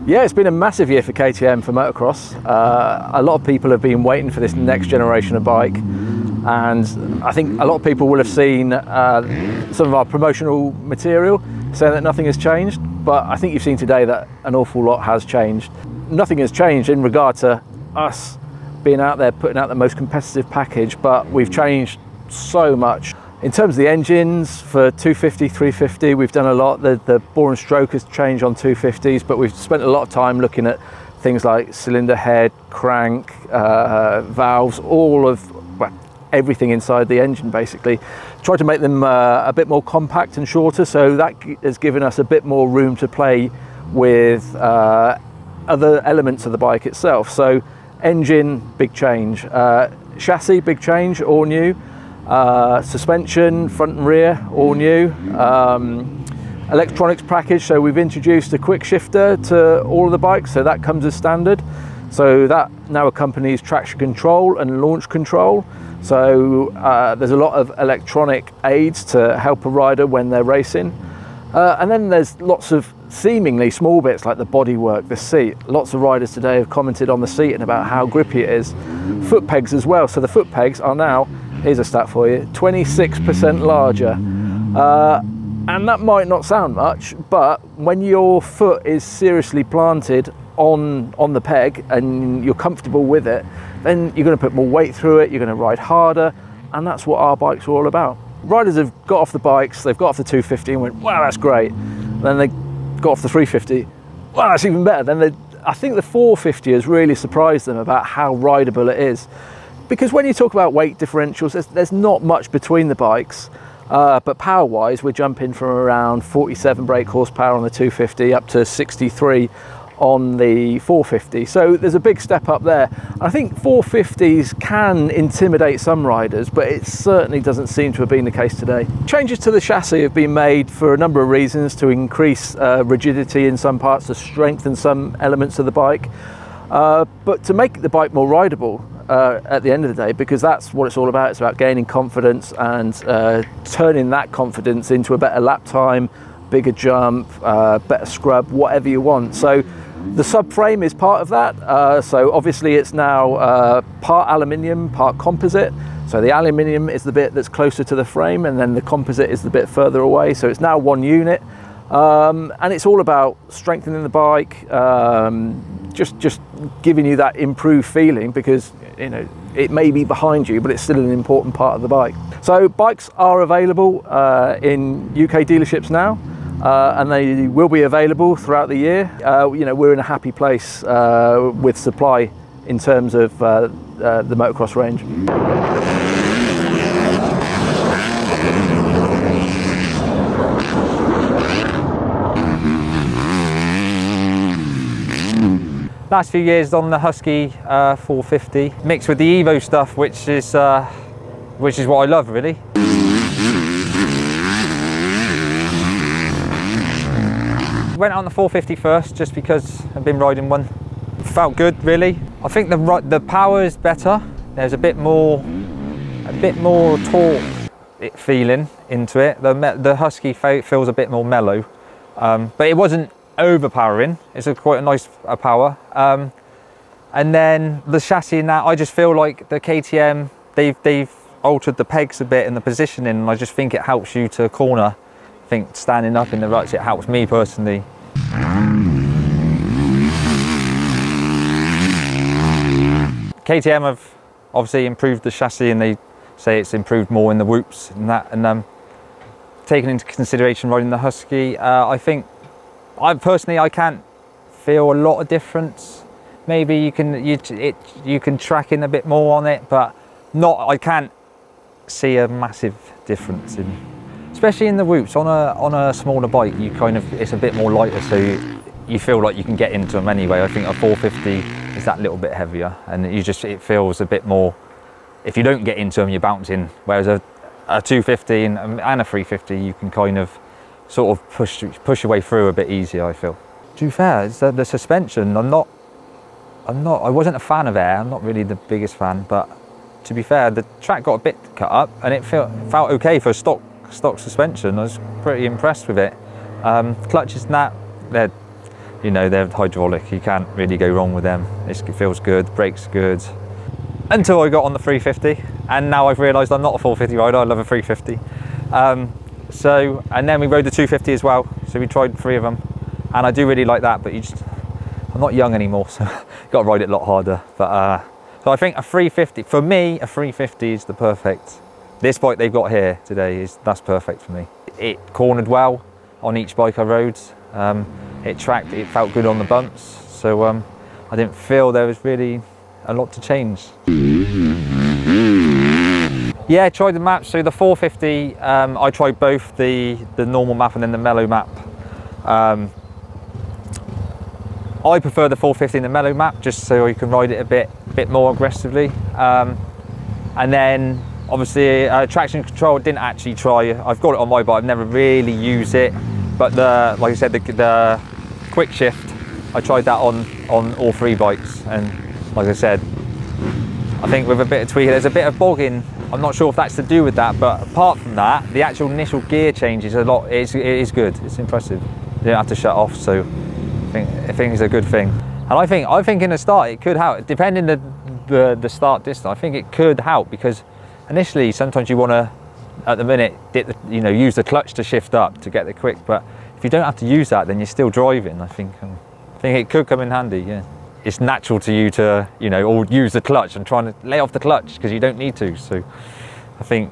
Yeah, it's been a massive year for KTM for motocross. A lot of people have been waiting for this next generation of bike, and I think a lot of people will have seen some of our promotional material saying that nothing has changed, but I think you've seen today that an awful lot has changed. Nothing has changed in regard to us being out there putting out the most competitive package, but we've changed so much. In terms of the engines, for 250, 350, we've done a lot. The bore and stroke has changed on 250s, but we've spent a lot of time looking at things like cylinder head, crank, valves, all of, well, everything inside the engine basically. Tried to make them a bit more compact and shorter, so that has given us a bit more room to play with other elements of the bike itself. So engine, big change. Chassis, big change, all new. Suspension, front and rear, all new. Electronics package, so we've introduced a quick shifter to all of the bikes, so that comes as standard. So that now accompanies traction control and launch control. So there's a lot of electronic aids to help a rider when they're racing. And then there's lots of seemingly small bits like the bodywork, the seat. Lots of riders today have commented on the seat and about how grippy it is. Foot pegs as well. So the foot pegs are now, here's a stat for you, 26% larger. And that might not sound much, but when your foot is seriously planted on the peg and you're comfortable with it, then you're going to put more weight through it, you're going to ride harder, and that's what our bikes are all about. Riders have got off the bikes, they've got off the 250 and went, wow, that's great. Then they got off the 350, wow, that's even better. Then I think the 450 has really surprised them about how rideable it is. Because when you talk about weight differentials, there's not much between the bikes, but power-wise, we're jumping from around 47 brake horsepower on the 250 up to 63 on the 450. So there's a big step up there. I think 450s can intimidate some riders, but it certainly doesn't seem to have been the case today. Changes to the chassis have been made for a number of reasons: to increase rigidity in some parts, to strengthen some elements of the bike, but to make the bike more rideable at the end of the day, because that's what it's all about. It's about gaining confidence and turning that confidence into a better lap time, bigger jump, better scrub, whatever you want. So the subframe is part of that. So obviously it's now part aluminium, part composite. So the aluminium is the bit that's closer to the frame, and then the composite is the bit further away. So it's now one unit, and it's all about strengthening the bike, just giving you that improved feeling, because you know it may be behind you, but it's still an important part of the bike. So bikes are available in UK dealerships now. And they will be available throughout the year. You know, we're in a happy place with supply in terms of the motocross range. Last few years on the Husky 450, mixed with the Evo stuff, which is what I love, really. Went on the 450 first, just because I've been riding one. Felt good, really. I think the power is better. There's a bit more torque feeling into it. The Husky feels a bit more mellow, but it wasn't overpowering. It's quite a nice power. And then the chassis and that, I just feel like the KTM, they've altered the pegs a bit and the positioning, and I just think it helps you to corner. I think standing up in the ruts, it helps me personally. KTM have obviously improved the chassis, and they say it's improved more in the whoops and that, and taking into consideration riding the Husky, I think I can't feel a lot of difference. Maybe you can track in a bit more on it, but I can't see a massive difference especially in the whoops. On a smaller bike, it's a bit more lighter, so you feel like you can get into them anyway. I think a 450 is that little bit heavier, and it feels a bit more, if you don't get into them, you're bouncing, whereas a 250 and a 350, you can kind of sort of push your way through a bit easier, I feel. To be fair, it's the suspension. I wasn't a fan of air. I'm not really the biggest fan, but to be fair, the track got a bit cut up, and it felt okay for stock suspension. I was pretty impressed with it. Clutches and that, they're you know, they're hydraulic, you can't really go wrong with them. It feels good, brakes good. Until I got on the 350, and now I've realised I'm not a 450 rider, I love a 350. And then we rode the 250 as well, so we tried 3 of them, and I do really like that, but I'm not young anymore, so you've got to ride it a lot harder. But so I think a 350, for me, a 350 is the perfect. This bike they've got here today, that's perfect for me. It cornered well on each bike I rode. It tracked, it felt good on the bumps, so I didn't feel there was really a lot to change. Yeah, I tried the map. So the 450, I tried both the normal map and then the mellow map. I prefer the 450 in the mellow map, just so you can ride it a bit more aggressively. And then obviously traction control, didn't actually try. I've got it on my bike, I've never really used it. But like I said, the quick shift, I tried that on all 3 bikes, and like I said, I think with a bit of tweaking, there's a bit of bogging. I'm not sure if that's to do with that, but apart from that, the actual initial gear change is it is good. It's impressive. You don't have to shut off, so I think it's a good thing. And I think in the start it could help, depending the start distance. I think it could help, because initially sometimes you want to, at the minute, use the clutch to shift up to get the quick. But if you don't have to use that, then you're still driving. I think it could come in handy. Yeah, it's natural to you to or use the clutch and trying to lay off the clutch because you don't need to. So I think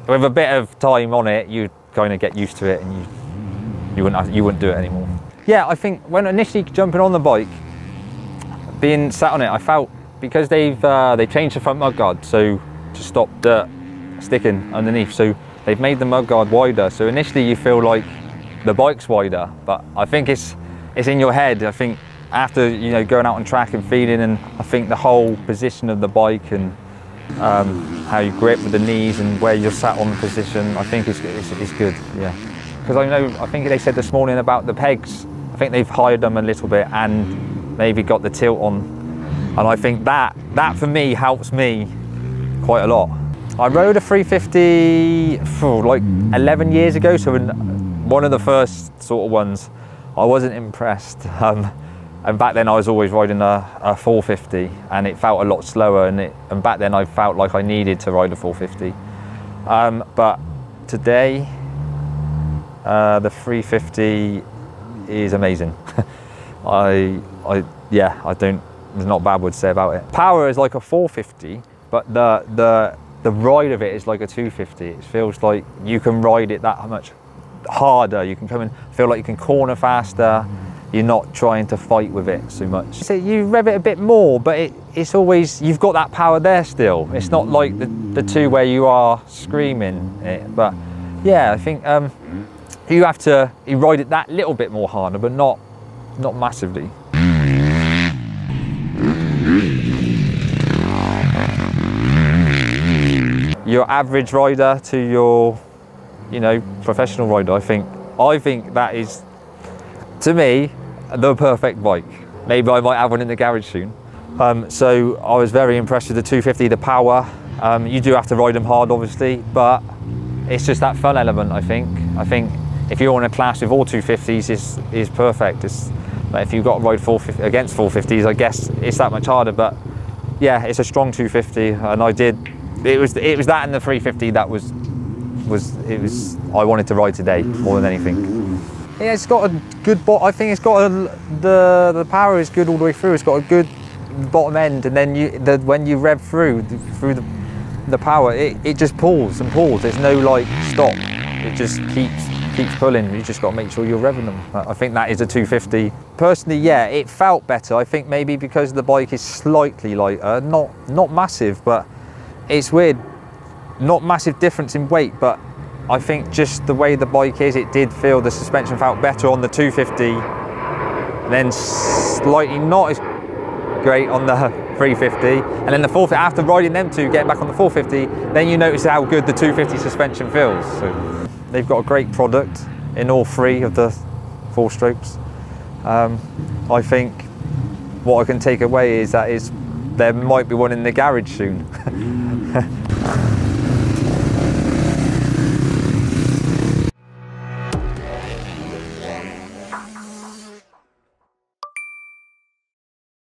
with a bit of time on it, you kind of get used to it, and you wouldn't do it anymore. Yeah, I think when initially jumping on the bike, being sat on it, I felt, because they've changed the front mudguard, so to stop dirt sticking underneath, so they've made the mudguard wider. So initially you feel like the bike's wider, but I think it's in your head. I think after going out on track and feeling, and I think the whole position of the bike and how you grip with the knees and where you're sat on the position, I think it's good. Yeah, because I think they said this morning about the pegs. I think they've hired them a little bit and maybe got the tilt on, and I think that for me helps me quite a lot. I rode a 350 like 11 years ago, so in one of the first sort of ones, I wasn't impressed. And back then I was always riding a 450, and it felt a lot slower, and back then I felt like I needed to ride a 450. But today, the 350 is amazing. There's not a bad word to say about it. Power is like a 450, but the ride of it is like a 250. It feels like you can ride it that much harder. You can come and feel like you can corner faster. You're not trying to fight with it so much. So you rev it a bit more, but it's always, you've got that power there still. It's not like the two where you are screaming it. But yeah, I think you ride it that little bit more harder, but not massively. Your average rider to your, professional rider, I think that is, to me, the perfect bike. Maybe I might have one in the garage soon. So I was very impressed with the 250, the power. You do have to ride them hard, obviously, but it's just that fun element, I think. I think if you're in a class with all 250s, is perfect. But if you've got to ride 450 against 450s, I guess it's that much harder. But yeah, it's a strong 250, and it was that and the 350 that I wanted to ride today more than anything. Yeah, it's got a good I think it's got the power is good all the way through. It's got a good bottom end, and then when you rev through the power, it just pulls and pulls. There's no like stop. It just keeps pulling. You just got to make sure you're revving them. I think that is a 250. Personally, yeah, it felt better. I think maybe because the bike is slightly lighter, not massive, but it's weird. Not massive difference in weight, but I think just the way the bike is, it did feel the suspension felt better on the 250, and then slightly not as great on the 350, and then the 450. After riding them two, getting back on the 450, then you notice how good the 250 suspension feels. So they've got a great product in all 3 of the 4 strokes. I think what I can take away is there might be one in the garage soon.